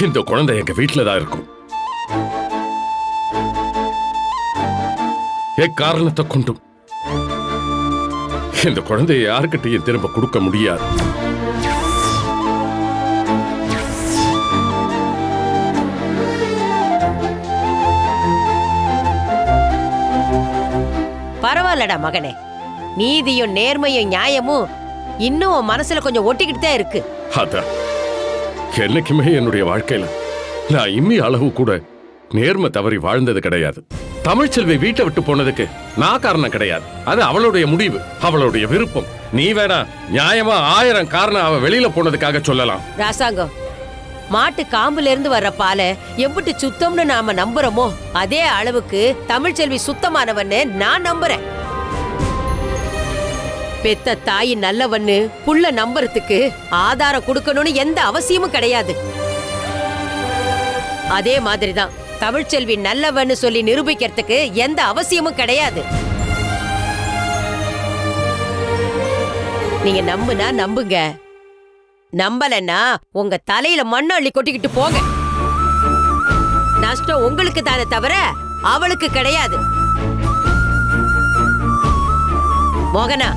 இந்த குழந்தை எங்க வீட்டுல தான் இருக்கும். எக்காரணத்தை கொண்டும் இந்த குழந்தையை யாருக்கிட்டையும் திரும்ப கொடுக்க முடியாது. பரவாயில்லடா மகனே, நீதியும் நேர்மையும் நியாயமும் இன்னும் உன் மனசுல கொஞ்சம் ஒட்டிக்கிட்டு தான் இருக்கு. அதான் என்னைக்குமே என்னுடைய வாழ்க்கையில நான் இம்மி அளவு கூட நேர்மை தவறி வாழ்ந்தது கிடையாது. தமிழ்ச்செல்வி வீட்டை விட்டு போனதுக்கு நான் காரணம் கிடையாது. அது அவளுடைய முடிவு, அவளுடைய விருப்பம். நீ வேணா நியாயமா 1000 காரணம் அவ வெளியில போனதுக்காக சொல்லலாம். ராசாங்கம், மாட்டு காம்புல இருந்து வர்ற பாலை எம்பிட்டு சுத்தம்னு நாம நம்புறோமோ அதே அளவுக்கு தமிழ்ச்செல்வி சுத்தமானவன்னு நான் நம்புறேன். பெத்த தாய் நல்லவன்னு புள்ள நம்புறதுக்கு ஆதாரம் கொடுக்கணும்னு எந்த அவசியமும் கிடையாது. அதே மாதிரிதான் தமிழ்ச்செல்வி நல்லவன்னு சொல்லி நிரூபிக்கிறதுக்கு எந்த அவசியமும் கிடையாது. நீங்க நம்புனா நம்புங்க, நம்பலன்னா உங்க தலையில மண்ணு அள்ளி கொட்டிக்கிட்டு போங்க. நஷ்டம் உங்களுக்கு தானே தவிர அவளுக்கு கிடையாது. மோகனா,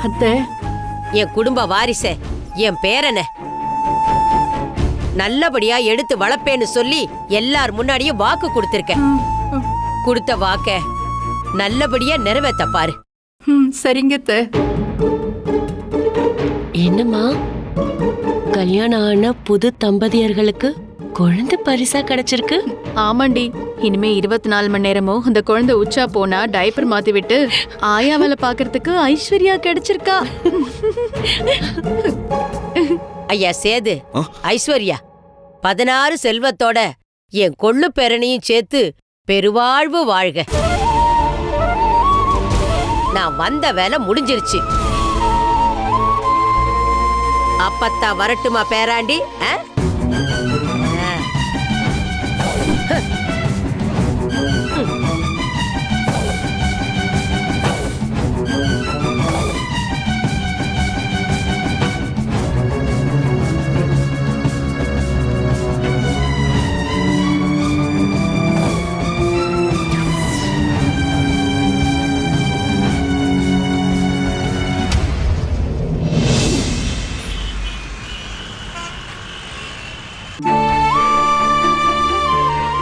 அத்தை, என் குடும்ப வாரிசே, என் பேரன நல்லபடியா எடுத்து வளர்ப்பேன்னு சொல்லி எல்லார் முன்னாடியும் வாக்கு கொடுத்திருக்க. கொடுத்த வாக்க நல்லபடியா நிறைவேத்த பாரு. சரிங்க அத்தை. என்னம்மா, கல்யாணம் ஆன புது தம்பதியர்களுக்கு குழந்தை பரிசா கிடைச்சிருக்கு? ஆமாண்டி, இனிமே 24 மணி நேரமும் அந்த குழந்தை உச்சா போனா டைப்பர் மாத்தி விட்டு ஆயா வேலை பாக்குறதுக்கு ஐஸ்வர்யா கிடைச்சிருக்கா. ஐயா சேது, ஐஸ்வர்யா 16 செல்வத்தோட என் கொள்ளு பேரனையும் சேர்த்து பெருவாழ்வு வாழ்க. நான் வந்த வேலை முடிஞ்சிருச்சு. அப்பத்தா வரட்டுமா பேராண்டி?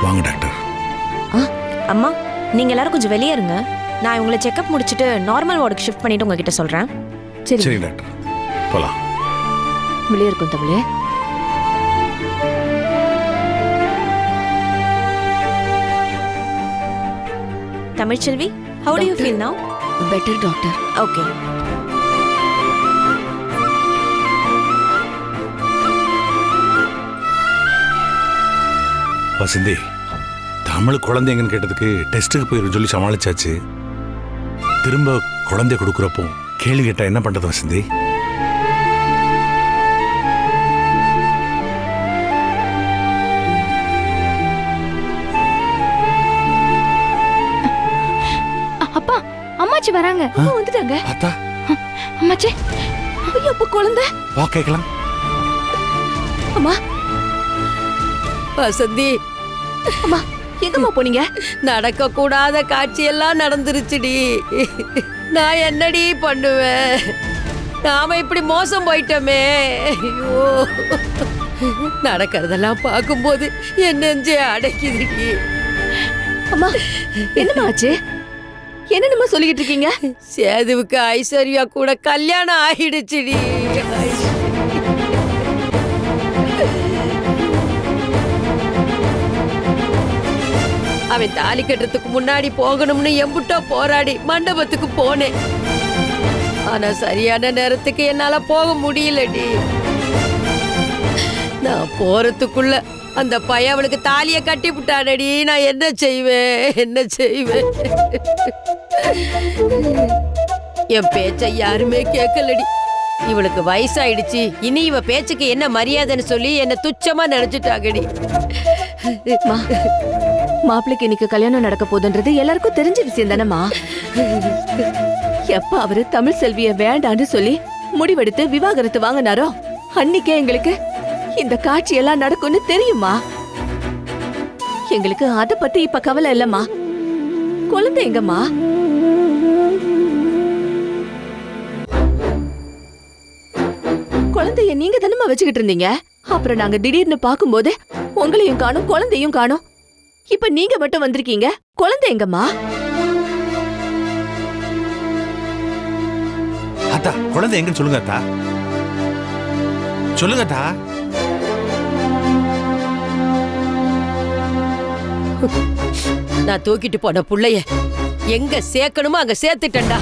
வாங்க டாக்டர். அம்மா, நீங்க எல்லாரும் கொஞ்சம் வெளியே இருங்க. நான் உங்களை செக்அப் முடிச்சிட்டு நார்மல் வார்டுக்கு ஷிஃப்ட் பண்ணிட்டு உங்ககிட்ட சொல்றேன். சரி டாக்டர், போலாம். வெளியே இருக்கும் தமிழே. Tamilselvi, how do you feel now? Better doctor. Okay. Vasanthi, Tamil குழந்தைங்கன்னு கேட்டதுக்கு டெஸ்ட்டுக்கு போயிரு சொல்லி சமாளிச்சாச்சு. திரும்ப குழந்தை கொடுக்குறப்போ கேள்வி கேட்டா என்ன பண்றது வசந்தி? அப்பா, அம்மாச்சி வராங்க. வந்துட்டாங்க. அத்தா, அம்மாச்சி, ஐயோ, அப்பா குழந்தை. வா கேட்கலாம். அம்மா, வசந்தி, அம்மா, எங்கம்மா போனீங்க? நடக்க கூடாத காட்சியெல்லாம் நடந்துருச்சுடி. நான் என்னடி பண்ணுவேன்? நாம இப்படி மோசம் போயிட்டோமே. ஐயோ, நடக்கிறதெல்லாம் பார்க்கும்போது என் நெஞ்சே அடைக்குதுடி. அம்மா, என்னம்மா ஆச்சு? என்னென்னமா சொல்லிக்கிட்டு இருக்கீங்க? சேதுவுக்கு ஐஸ்வர்யா கூட கல்யாணம் ஆயிடுச்சுடி. அவன் தாலி கட்டுறதுக்கு முன்னாடி போகணும்னு எம்புட்டோ போராடி மண்டபத்துக்கு போனேன். ஆனா சரியான நேரத்துக்கு என்னால போக முடியலடி. நான் போறதுக்குள்ள அந்த பையன் அவளுக்கு தாலிய கட்டி விட்டானடி. நான் என்ன செய்வேன்? என் பேச்ச யாருமே கேட்கலடி. இவளுக்கு வயசாயிடுச்சு, இனி இவ பேச்சுக்கு என்ன மரியாதைன்னு சொல்லி என்ன துச்சமா நினைச்சிட்டாங்கடி. மாப்பிளைக்கு இன்னைக்கு கல்யாணம் நடக்க போதுன்றது எல்லாருக்கும் தெரிஞ்ச விஷயம் தானேமா. எப்ப அவரு தமிழ் செல்விய வேண்டான்னு சொல்லி முடிவெடுத்து விவாகரத்து வாங்கினாரோ அன்னைக்கே எங்களுக்கு இந்த காட்சி எல்லாம் நடக்கும்னு தெரியுமா? எங்களுக்கு அத பத்தி இப்ப கவலை இல்லம்மா. குழந்தை எங்கம்மா? குழந்தைய நீங்க தானமா வச்சுக்கிட்டு இருந்தீங்க. அப்புறம் நாங்க திடீர்னு பாக்கும்போது உங்களையும் காணோம், குழந்தையும் காணோம். இப்ப நீங்க மட்டும் வந்திருக்கீங்க. குழந்தை எங்கம்மா? அத்தா குழந்தை எங்கன்னு சொல்லுங்க அத்தா. சொல்லுங்க அத்தா. நான் தூக்கிட்டு போன புள்ளைய எங்க சேர்க்கணுமோ அங்க சேர்த்துட்டேன்டா.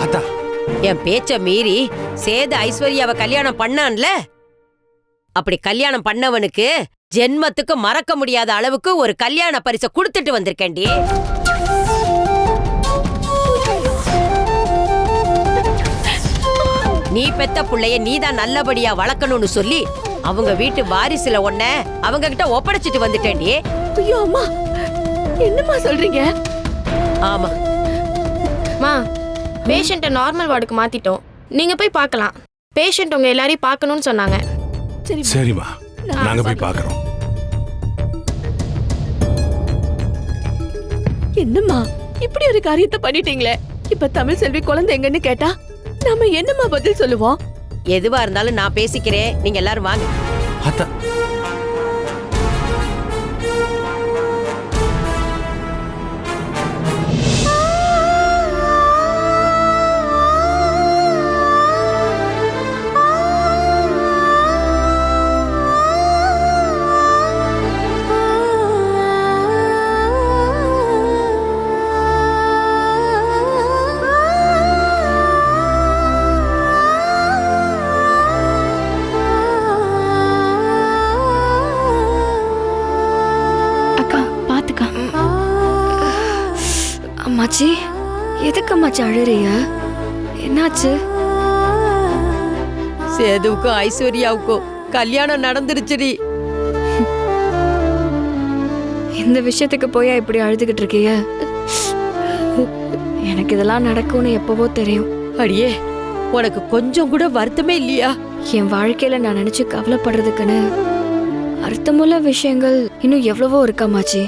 அத்தா என் பேச்ச மீறி சேது ஐஸ்வர்யாவை கல்யாணம் பண்ணான்ல, அப்படி கல்யாணம் பண்ணவனுக்கு ஜென்மத்துக்கு மறக்க முடியாத அளவுக்கு ஒரு கல்யாண பரிசை கொடுத்துட்டு வந்திருக்கேன்டி. நீ பெத்த புள்ளைய நீதான் நல்லபடியா வளர்க்கணும்னு சொல்லி அவங்க வீட்டு வாரிசுல ஒன்ன அவங்க கிட்ட ஒப்படைச்சிட்டு வந்துட்டேன்டி. ஐயோ அம்மா, என்னம்மா சொல்றீங்க? ஆமா, மா, பேஷண்ட்டை நார்மல் வார்டுக்கு மாத்திட்டோம். நீங்க போய் பார்க்கலாம். பேஷண்ட் உங்க எல்லாரையும் பார்க்கணும்னு சொன்னாங்க. சரிம்மா, நாங்க போய் பார்க்கறோம். என்னம்மா இப்படி ஒரு காரியத்தை பண்ணிட்டீங்களே. இப்ப தமிழ் செல்வி குழந்தை எங்கன்னு கேட்டா நாம என்னம்மா பதில் சொல்லுவோம்? எதுவா இருந்தாலும் நான் பேசிக்கிறேன், நீங்க எல்லாரும் வாங்க. அத்தா அம்மாச்சி, எதுக்கு அம்மாச்சி அழுறிய? என்னாச்சு? சேதுவுக்கும் ஐஸ்வர்யாவுக்கும் கல்யாணம் நடந்துருச்சுடி. இந்த விஷயத்துக்கு போயா இப்படி அழுதுகிட்டு இருக்கிய? எனக்கு இதெல்லாம் நடக்கும்னு எப்பவோ தெரியும். அடியே, உனக்கு கொஞ்சம் கூட வருத்தமே இல்லையா? என் வாழ்க்கையில நான் நினைச்சு கவலைப்படுறதுக்குன்னு அர்த்தமுள்ள விஷயங்கள் இன்னும் எவ்வளவோ இருக்கம்மாச்சி.